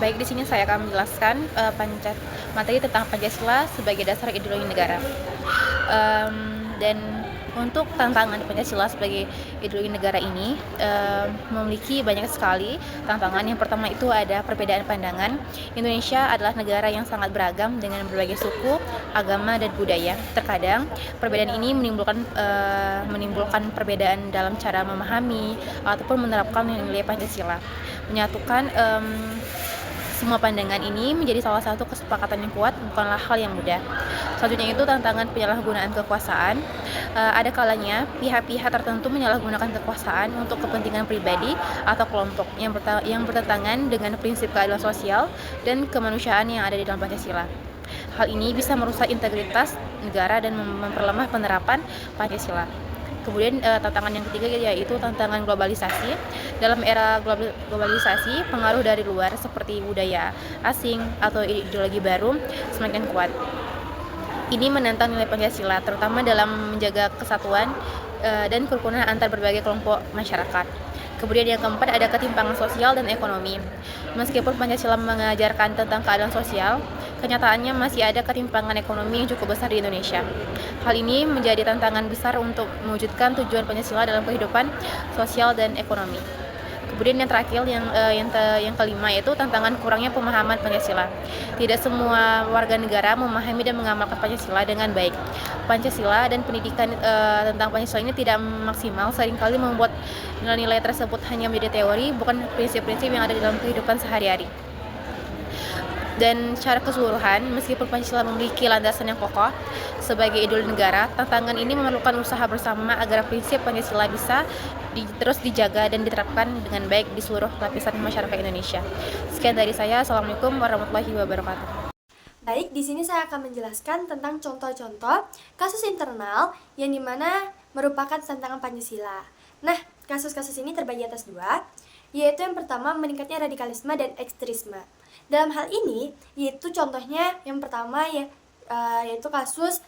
Baik, di sini saya akan menjelaskan materi tentang Pancasila sebagai dasar ideologi negara. Dan untuk tantangan Pancasila sebagai ideologi negara ini memiliki banyak sekali tantangan. Yang pertama itu ada perbedaan pandangan. Indonesia adalah negara yang sangat beragam dengan berbagai suku, agama, dan budaya. Terkadang perbedaan ini menimbulkan perbedaan dalam cara memahami ataupun menerapkan nilai Pancasila. Menyatukan semua pandangan ini menjadi salah satu kesepakatan yang kuat bukanlah hal yang mudah. Selanjutnya itu tantangan penyalahgunaan kekuasaan. Ada kalanya pihak-pihak tertentu menyalahgunakan kekuasaan untuk kepentingan pribadi atau kelompok yang bertentangan dengan prinsip keadilan sosial dan kemanusiaan yang ada di dalam Pancasila. Hal ini bisa merusak integritas negara dan memperlemah penerapan Pancasila. Kemudian tantangan yang ketiga yaitu tantangan globalisasi. Dalam era globalisasi, pengaruh dari luar seperti budaya asing atau ideologi baru semakin kuat. Ini menantang nilai Pancasila, terutama dalam menjaga kesatuan dan kerukunan antar berbagai kelompok masyarakat. Kemudian yang keempat ada ketimpangan sosial dan ekonomi. Meskipun Pancasila mengajarkan tentang keadilan sosial, kenyataannya masih ada ketimpangan ekonomi yang cukup besar di Indonesia. Hal ini menjadi tantangan besar untuk mewujudkan tujuan Pancasila dalam kehidupan sosial dan ekonomi. Kemudian yang terakhir, yang kelima yaitu tantangan kurangnya pemahaman Pancasila. Tidak semua warga negara memahami dan mengamalkan Pancasila dengan baik. Pancasila dan pendidikan tentang Pancasila ini tidak maksimal, seringkali membuat nilai-nilai tersebut hanya menjadi teori, bukan prinsip-prinsip yang ada di dalam kehidupan sehari-hari. Dan secara keseluruhan, meskipun Pancasila memiliki landasan yang kokoh sebagai ideologi negara, tantangan ini memerlukan usaha bersama agar prinsip Pancasila bisa terus dijaga dan diterapkan dengan baik di seluruh lapisan masyarakat Indonesia. Sekian dari saya. Assalamualaikum warahmatullahi wabarakatuh. Baik, di sini saya akan menjelaskan tentang contoh-contoh kasus internal yang dimana merupakan tantangan Pancasila. Nah, kasus-kasus ini terbagi atas dua, yaitu yang pertama meningkatnya radikalisme dan ekstremisme. Dalam hal ini, yaitu contohnya yang pertama yaitu kasus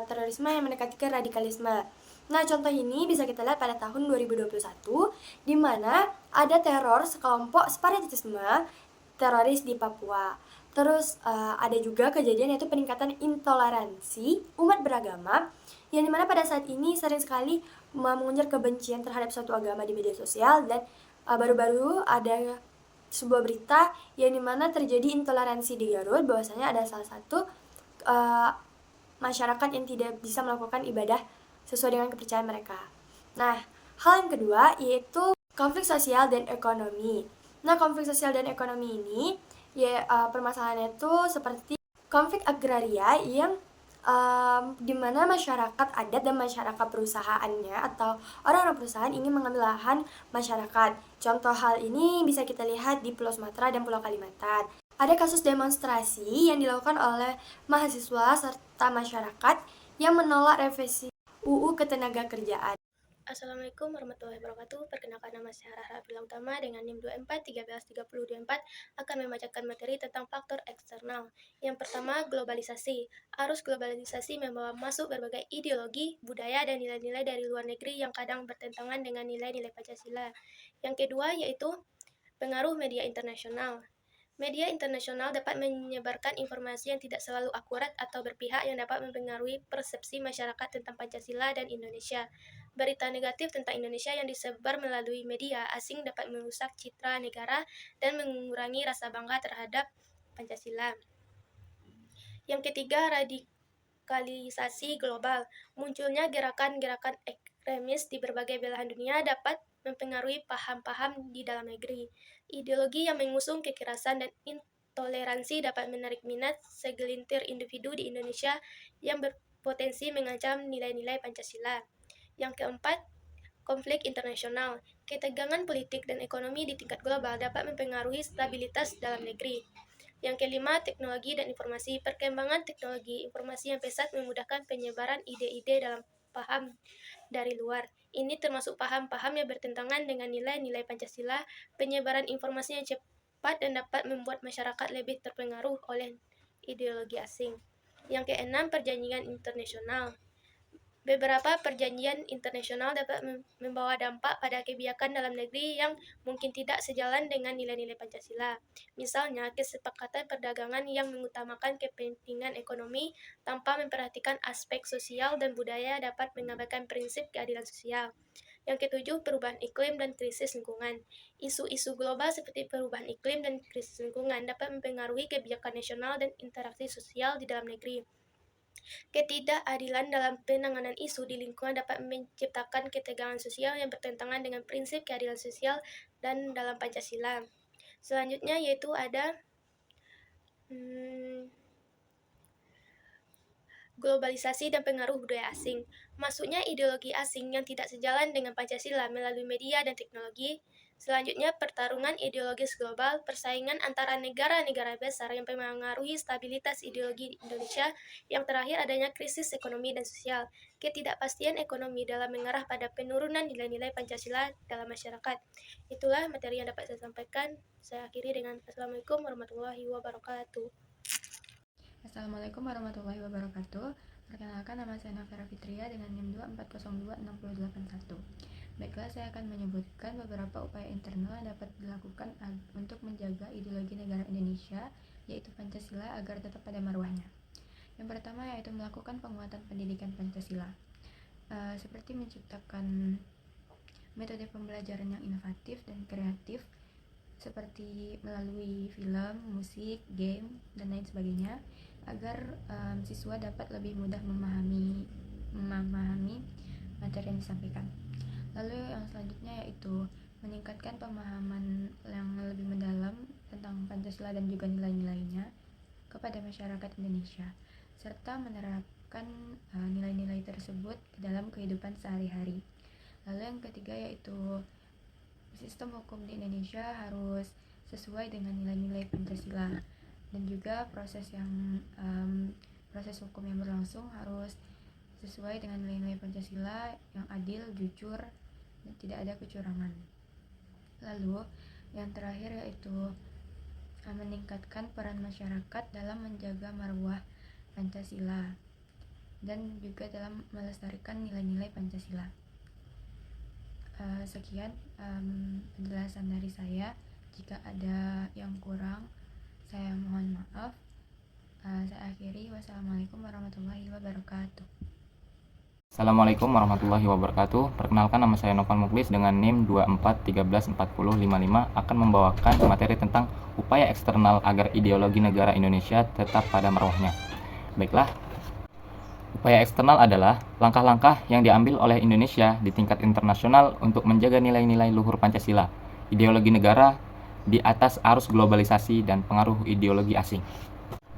terorisme yang mendekati ke radikalisme. Nah, contoh ini bisa kita lihat pada tahun 2021, di mana ada teror sekelompok separatisme teroris di Papua. Terus ada juga kejadian yaitu peningkatan intoleransi umat beragama, yang dimana pada saat ini sering sekali mengunjur kebencian terhadap suatu agama di media sosial. Dan baru-baru ada sebuah berita yang dimana terjadi intoleransi di Garut, bahwasanya ada salah satu masyarakat yang tidak bisa melakukan ibadah sesuai dengan kepercayaan mereka. Nah, hal yang kedua yaitu konflik sosial dan ekonomi. Nah, konflik sosial dan ekonomi ini permasalahannya itu seperti konflik agraria yang dimana masyarakat adat dan masyarakat perusahaannya atau orang-orang perusahaan ingin mengambil lahan masyarakat. Contoh hal ini bisa kita lihat di Pulau Sumatera dan Pulau Kalimantan. Ada kasus demonstrasi yang dilakukan oleh mahasiswa serta masyarakat yang menolak revisi UU Ketenagakerjaan. Assalamualaikum warahmatullahi wabarakatuh. Perkenalkan, nama saya Rahra Abdullah Utama dengan NIM 24133024 akan membacakan materi tentang faktor eksternal. Yang pertama, globalisasi. Arus globalisasi membawa masuk berbagai ideologi, budaya, dan nilai-nilai dari luar negeri yang kadang bertentangan dengan nilai-nilai Pancasila. Yang kedua yaitu pengaruh media internasional. Media internasional dapat menyebarkan informasi yang tidak selalu akurat atau berpihak yang dapat mempengaruhi persepsi masyarakat tentang Pancasila dan Indonesia. Berita negatif tentang Indonesia yang disebar melalui media asing dapat merusak citra negara dan mengurangi rasa bangga terhadap Pancasila. Yang ketiga, radikalisasi global. Munculnya gerakan-gerakan ekstremis di berbagai belahan dunia dapat mempengaruhi paham-paham di dalam negeri. Ideologi yang mengusung kekerasan dan intoleransi dapat menarik minat segelintir individu di Indonesia yang berpotensi mengancam nilai-nilai Pancasila. Yang keempat, konflik internasional. Ketegangan politik dan ekonomi di tingkat global dapat mempengaruhi stabilitas dalam negeri. Yang kelima, teknologi dan informasi. Perkembangan teknologi informasi yang pesat memudahkan penyebaran ide-ide dalam paham dari luar. Ini termasuk paham-paham yang bertentangan dengan nilai-nilai Pancasila, penyebaran informasi yang cepat dan dapat membuat masyarakat lebih terpengaruh oleh ideologi asing. Yang keenam, perjanjian internasional. Beberapa perjanjian internasional dapat membawa dampak pada kebijakan dalam negeri yang mungkin tidak sejalan dengan nilai-nilai Pancasila. Misalnya, kesepakatan perdagangan yang mengutamakan kepentingan ekonomi tanpa memperhatikan aspek sosial dan budaya dapat mengabaikan prinsip keadilan sosial. Yang ketujuh, perubahan iklim dan krisis lingkungan. Isu-isu global seperti perubahan iklim dan krisis lingkungan dapat mempengaruhi kebijakan nasional dan interaksi sosial di dalam negeri. Ketidakadilan dalam penanganan isu di lingkungan dapat menciptakan ketegangan sosial yang bertentangan dengan prinsip keadilan sosial dan dalam Pancasila. Selanjutnya yaitu ada globalisasi dan pengaruh budaya asing. Masuknya ideologi asing yang tidak sejalan dengan Pancasila melalui media dan teknologi. Selanjutnya, pertarungan ideologis global, persaingan antara negara-negara besar yang mempengaruhi stabilitas ideologi Indonesia. Yang terakhir, adanya krisis ekonomi dan sosial, ketidakpastian ekonomi dalam mengarah pada penurunan nilai-nilai Pancasila dalam masyarakat. Itulah materi yang dapat saya sampaikan. Saya akhiri dengan Assalamualaikum warahmatullahi wabarakatuh. Assalamualaikum warahmatullahi wabarakatuh. Perkenalkan, nama saya Nafera Fitria dengan NIM 2402681. Baiklah, saya akan menyebutkan beberapa upaya internal yang dapat dilakukan untuk menjaga ideologi negara Indonesia, yaitu Pancasila, agar tetap pada marwahnya. Yang pertama yaitu melakukan penguatan pendidikan Pancasila, seperti menciptakan metode pembelajaran yang inovatif dan kreatif, seperti melalui film, musik, game, dan lain sebagainya, agar siswa dapat lebih mudah memahami materi yang disampaikan. Lalu yang selanjutnya yaitu meningkatkan pemahaman yang lebih mendalam tentang Pancasila dan juga nilai-nilainya kepada masyarakat Indonesia, serta menerapkan nilai-nilai tersebut ke dalam kehidupan sehari-hari. Lalu yang ketiga yaitu sistem hukum di Indonesia harus sesuai dengan nilai-nilai Pancasila, dan juga proses hukum yang berlangsung harus sesuai dengan nilai-nilai Pancasila yang adil, jujur, dan tidak ada kecurangan. Lalu yang terakhir yaitu meningkatkan peran masyarakat dalam menjaga marwah Pancasila dan juga dalam melestarikan nilai-nilai Pancasila. Sekian penjelasan dari saya. Jika ada yang kurang, saya mohon maaf. Saya akhiri. Wassalamualaikum warahmatullahi wabarakatuh. Assalamualaikum warahmatullahi wabarakatuh. Perkenalkan, nama saya Novan Muklis dengan NIM 24134055 akan membawakan materi tentang upaya eksternal agar ideologi negara Indonesia tetap pada marwahnya. Baiklah, upaya eksternal adalah langkah-langkah yang diambil oleh Indonesia di tingkat internasional untuk menjaga nilai-nilai luhur Pancasila, ideologi negara di atas arus globalisasi dan pengaruh ideologi asing.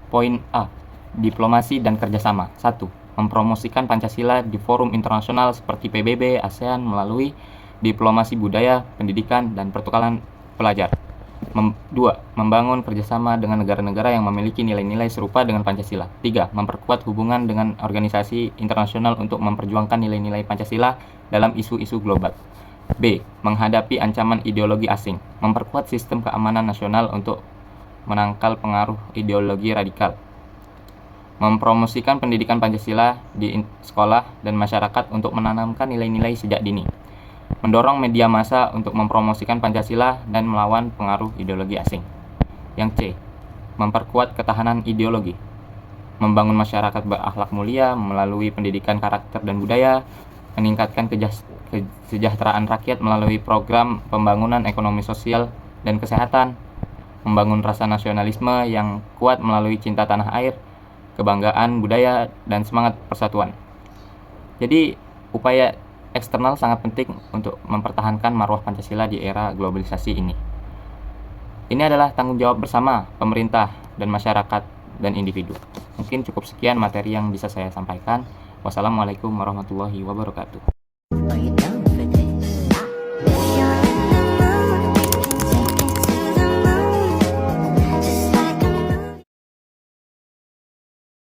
Poin A. Diplomasi dan kerjasama. 1. Mempromosikan Pancasila di forum internasional seperti PBB, ASEAN melalui diplomasi budaya, pendidikan, dan pertukaran pelajar. 2. Membangun kerjasama dengan negara-negara yang memiliki nilai-nilai serupa dengan Pancasila. 3. Memperkuat hubungan dengan organisasi internasional untuk memperjuangkan nilai-nilai Pancasila dalam isu-isu global. B. Menghadapi ancaman ideologi asing. Memperkuat sistem keamanan nasional untuk menangkal pengaruh ideologi radikal. Mempromosikan pendidikan Pancasila di sekolah dan masyarakat untuk menanamkan nilai-nilai sejak dini. Mendorong media massa untuk mempromosikan Pancasila dan melawan pengaruh ideologi asing. Yang C. Memperkuat ketahanan ideologi. Membangun masyarakat berakhlak mulia melalui pendidikan karakter dan budaya. Meningkatkan kesejahteraan rakyat melalui program pembangunan ekonomi sosial dan kesehatan. Membangun rasa nasionalisme yang kuat melalui cinta tanah air, kebanggaan budaya, dan semangat persatuan. Jadi, upaya eksternal sangat penting untuk mempertahankan marwah Pancasila di era globalisasi ini. Ini adalah tanggung jawab bersama pemerintah dan masyarakat dan individu. Mungkin cukup sekian materi yang bisa saya sampaikan. Wassalamualaikum warahmatullahi wabarakatuh.